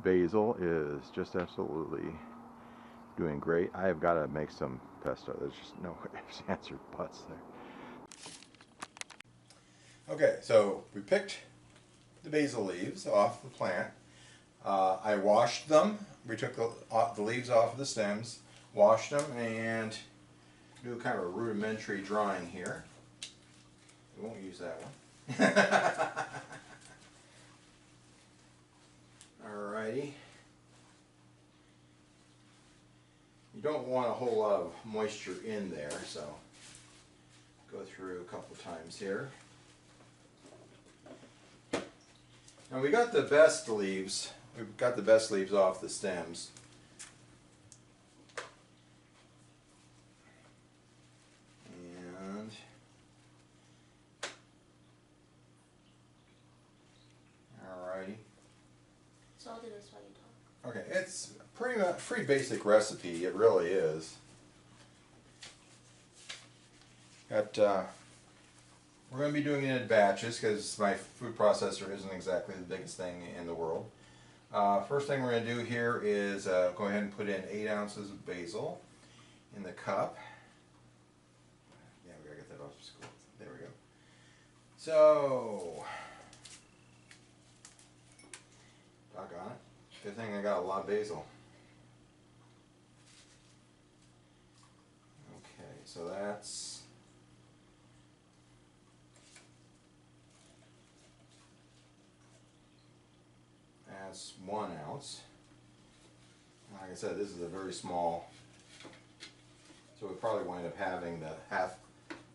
basil is just absolutely doing great. I have got to make some pesto. There's just no ifs, ands, or buts there. Okay, so we picked the basil leaves off the plant. I washed them. We took the leaves off of the stems, washed them, and do kind of a rudimentary drying here. We won't use that one. Alrighty. You don't want a whole lot of moisture in there, so go through a couple times here. Now we got the best leaves. We've got the best leaves off the stems. And alrighty. So I'll do this while you talk. Okay, it's pretty basic recipe. It really is. We're going to be doing it in batches because my food processor isn't exactly the biggest thing in the world. First thing we're going to do here is go ahead and put in 8 ounces of basil in the cup. Yeah, we got to get that off the school. There we go. So, doggone it. Good thing I got a lot of basil. Okay, so that's 1 ounce. Like I said, this is a very small, so we probably wind up having half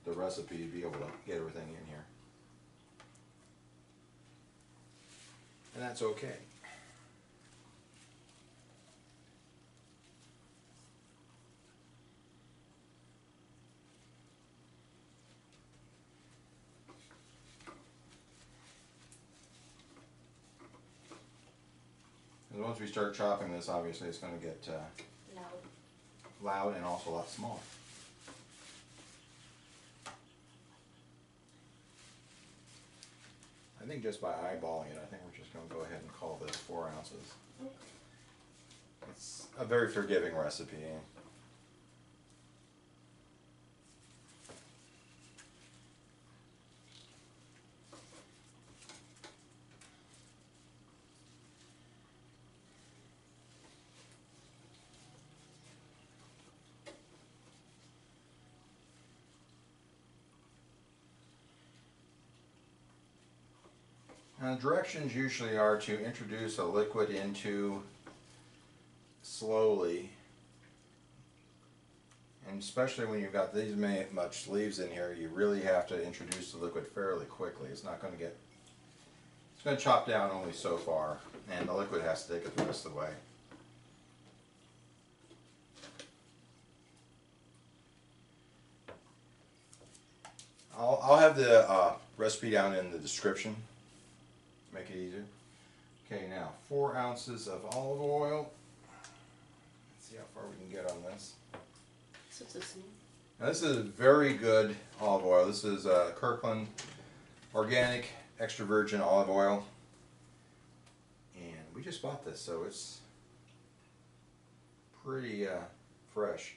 the recipe to be able to get everything in here. And that's okay. And once we start chopping this, obviously it's going to get loud and also a lot smaller. I think just by eyeballing it, I think we're just going to go ahead and call this 4 ounces. Okay. It's a very forgiving recipe. Now, the directions usually are to introduce a liquid into slowly, and especially when you've got these much leaves in here, you really have to introduce the liquid fairly quickly. It's not going to get, it's going to chop down only so far, and the liquid has to take it the rest of the way. I'll have the recipe down in the description. Make it easier. Okay, now 4 ounces of olive oil. Let's see how far we can get on this. So it's the same. Now this is very good olive oil. This is Kirkland organic extra virgin olive oil, and we just bought this, so it's pretty fresh.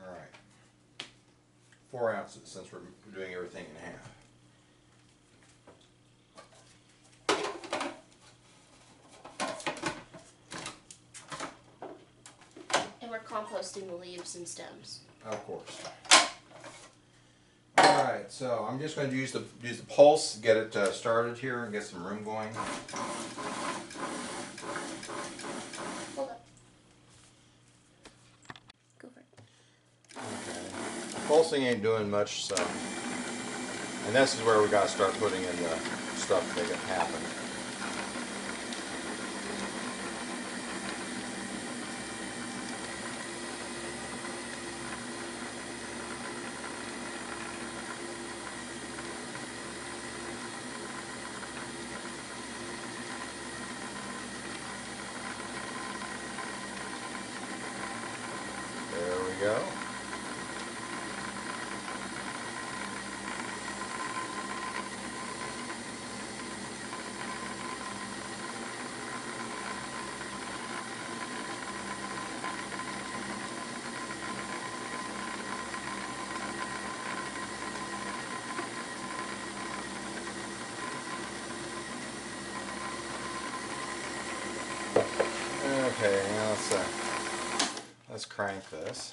All right. 4 ounces since we're doing everything in half. And we're composting the leaves and stems. Of course. Alright, so I'm just going to use the pulse, get it started here and get some room going. Hold up. Go for it. Okay. Pulsing ain't doing much, so. And this is where we got to start putting in the stuff to make it happen. There we go. let's crank this.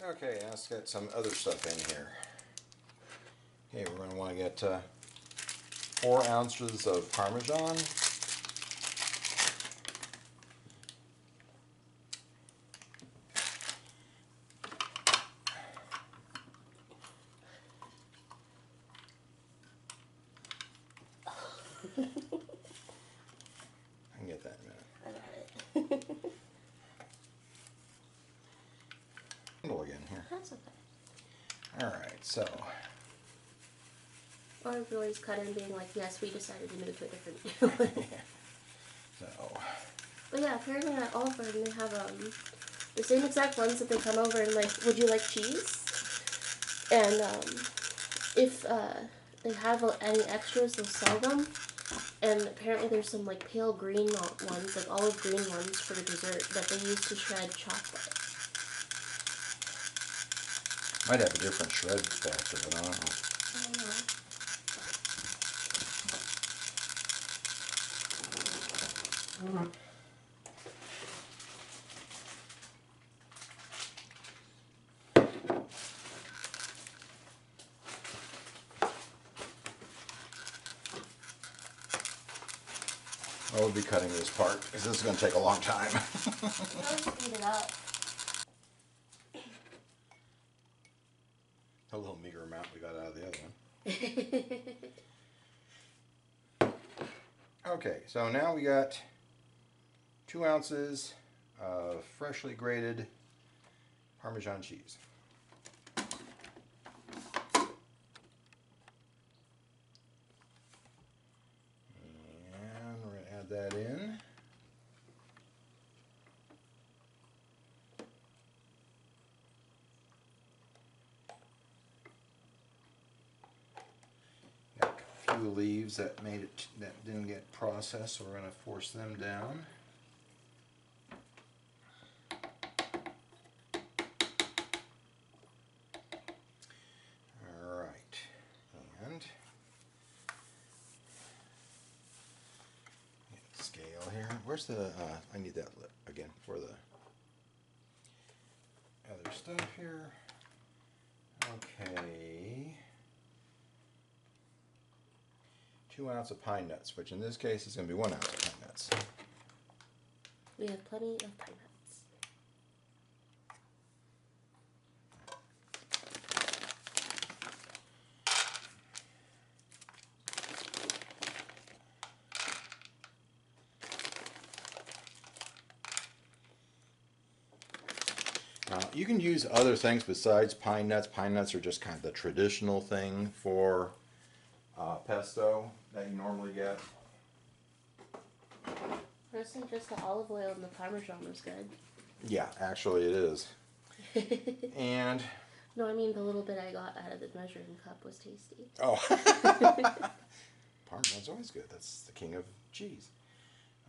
Okay, let's get some other stuff in here. Okay, we're going to want to get 4 ounces of Parmesan. I can get that in a minute. I got it. Go again here. That's okay. Alright, so. Or we always cut in being like, yes, we decided to move to a different view. So. But yeah, apparently at Oliver they have the same exact ones that they come over and like, would you like cheese? And if they have any extras, they'll sell them. And apparently there's some like pale green ones, like olive green ones for the dessert that they use to shred chocolate. Might have a different shred factor, but I don't know. I don't know. I will be cutting this part because this is going to take a long time. Let's speed it up. A little meager amount we got out of the other one. Okay, so now we got 2 ounces of freshly grated Parmesan cheese. And we're going to add that in. Got a few leaves that didn't get processed, so we're going to force them down. Where's the, I need that again for the other stuff here. Okay. 2 ounces of pine nuts, which in this case is going to be 1 ounce of pine nuts. We have plenty of pine nuts. You can use other things besides pine nuts. Pine nuts are just kind of the traditional thing for pesto that you normally get. Personally, just the olive oil and the Parmesan was good. Yeah, actually it is. And no, I mean the little bit I got out of the measuring cup was tasty. Oh, Parmesan's always good. That's the king of cheese.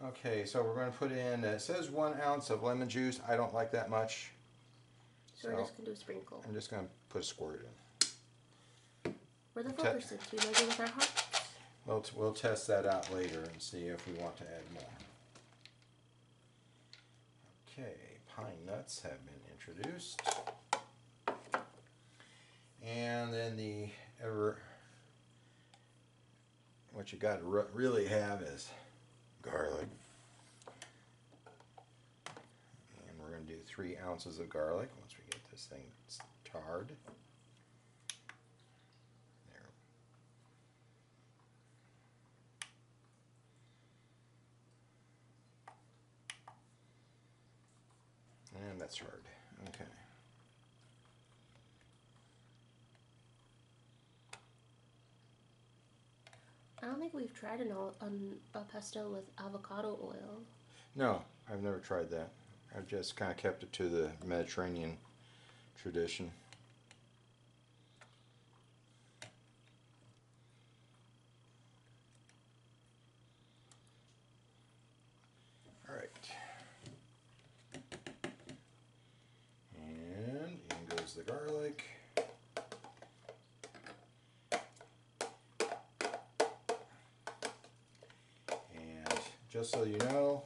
Okay, so we're going to put in, it says 1 ounce of lemon juice. I don't like that much. So we're just going to do a sprinkle. I'm just going to put a squirt in. We're the Fulkersons. We measure with our hearts. We'll test that out later and see if we want to add more. Okay, pine nuts have been introduced. And then what you got to really have is garlic. And we're going to do 3 ounces of garlic once we get this thing tarred. There. And that's hard. Okay. I don't think we've tried a pesto with avocado oil. No, I've never tried that. I've just kind of kept it to the Mediterranean tradition. All right. of garlic. And just so you know,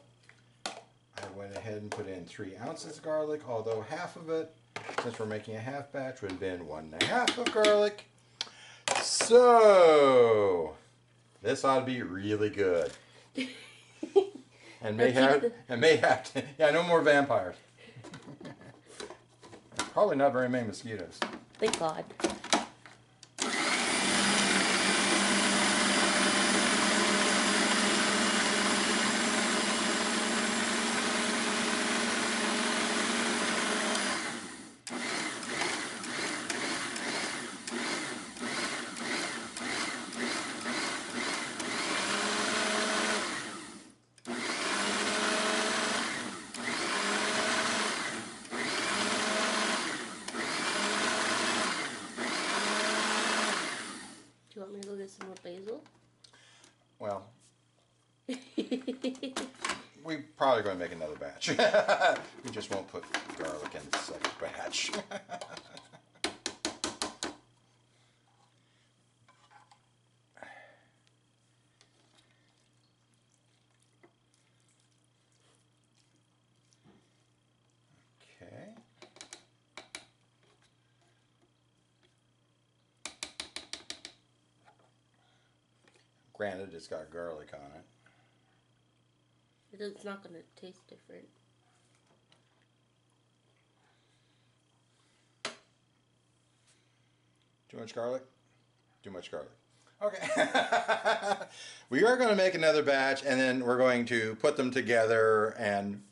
I went ahead and put in 3 ounces of garlic, although half of it, since we're making a half batch, would have been 1.5 of garlic. So this ought to be really good. And may have to, yeah, no more vampires. Probably not very many mosquitoes. Thank God. Do you want me to go get some more basil? Well, we probably going to make another batch. We just won't put garlic in the second batch. Okay. Granted, it's got garlic on it. It's not going to taste different. Too much garlic? Too much garlic. Okay. We are going to make another batch, and then we're going to put them together, and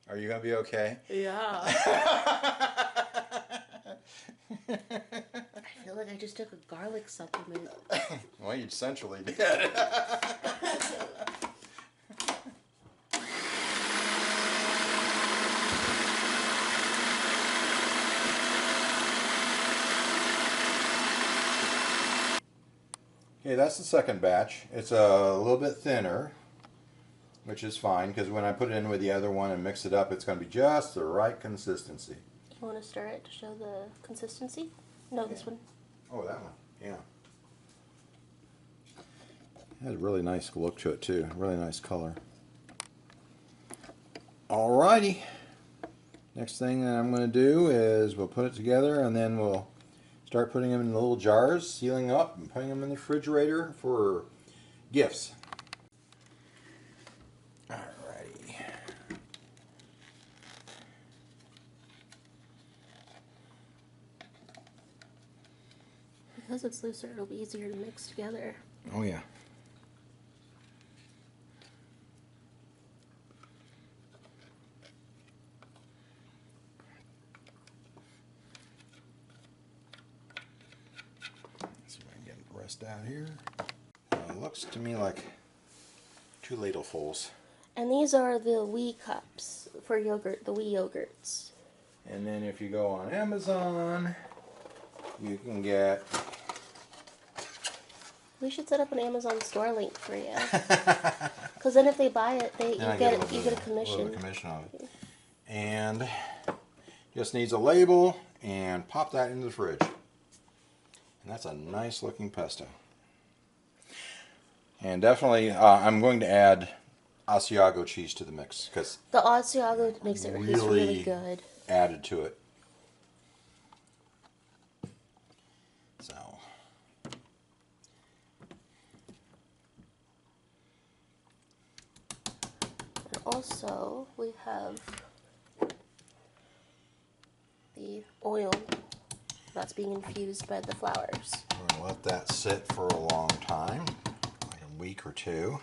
are you going to be okay? Yeah. I feel like I just took a garlic supplement. Well, you essentially did. Okay, that's the second batch. It's a little bit thinner, which is fine, because when I put it in with the other one and mix it up, it's going to be just the right consistency. You want to stir it to show the consistency? No, this one. Oh, that one, yeah. It has a really nice look to it, too. Really nice color. Alrighty. Next thing that I'm going to do is we'll put it together, and then we'll start putting them in little jars, sealing up, and putting them in the refrigerator for gifts. Alrighty. Because it's looser, it'll be easier to mix together. Oh, yeah. Out here. It looks to me like 2 ladlefuls. And these are the wee cups for yogurt, the wee yogurts. And then if you go on Amazon, you can get... We should set up an Amazon store link for you. Because then if they buy it, you get a commission. A little commission on it. And just needs a label, and pop that into the fridge. And that's a nice looking pesto. And definitely, I'm going to add Asiago cheese to the mix, because the Asiago makes it really good. Added to it. So. And also, we have the oil that's being infused by the flowers. We're going to let that sit for a long time, like a week or 2.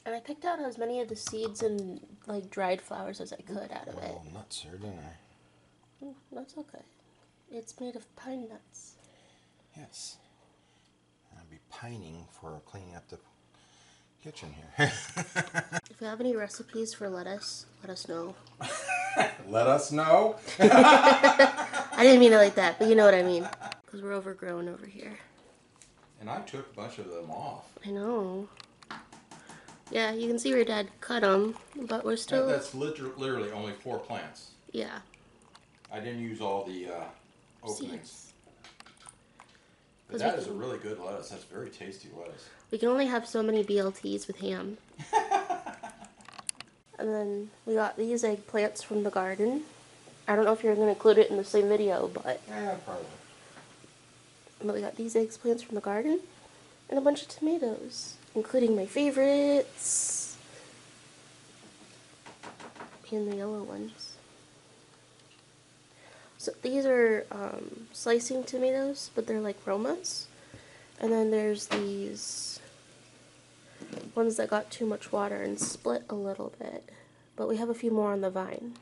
And I picked out as many of the seeds and like dried flowers as I could out of it. Little nuts there, didn't I? That's okay. It's made of pine nuts. Yes. I'll be pining for cleaning up the kitchen here. If you have any recipes for lettuce, let us know. Let us know. I didn't mean it like that, but you know what I mean. Because we're overgrown over here. And I took a bunch of them off. I know. Yeah, you can see where Dad cut them, but we're still... That's literally only 4 plants. Yeah. I didn't use all the openings. Seeds. But that is a really good lettuce. That's very tasty lettuce. We can only have so many BLTs with ham. And then we got these eggplants from the garden. I don't know if you're going to include it in the same video, but... Yeah, probably. But we got these eggplants from the garden. And a bunch of tomatoes. Including my favorites. And the yellow ones. So these are slicing tomatoes, but they're like Romas. And then there's these ones that got too much water and split a little bit. But we have a few more on the vine.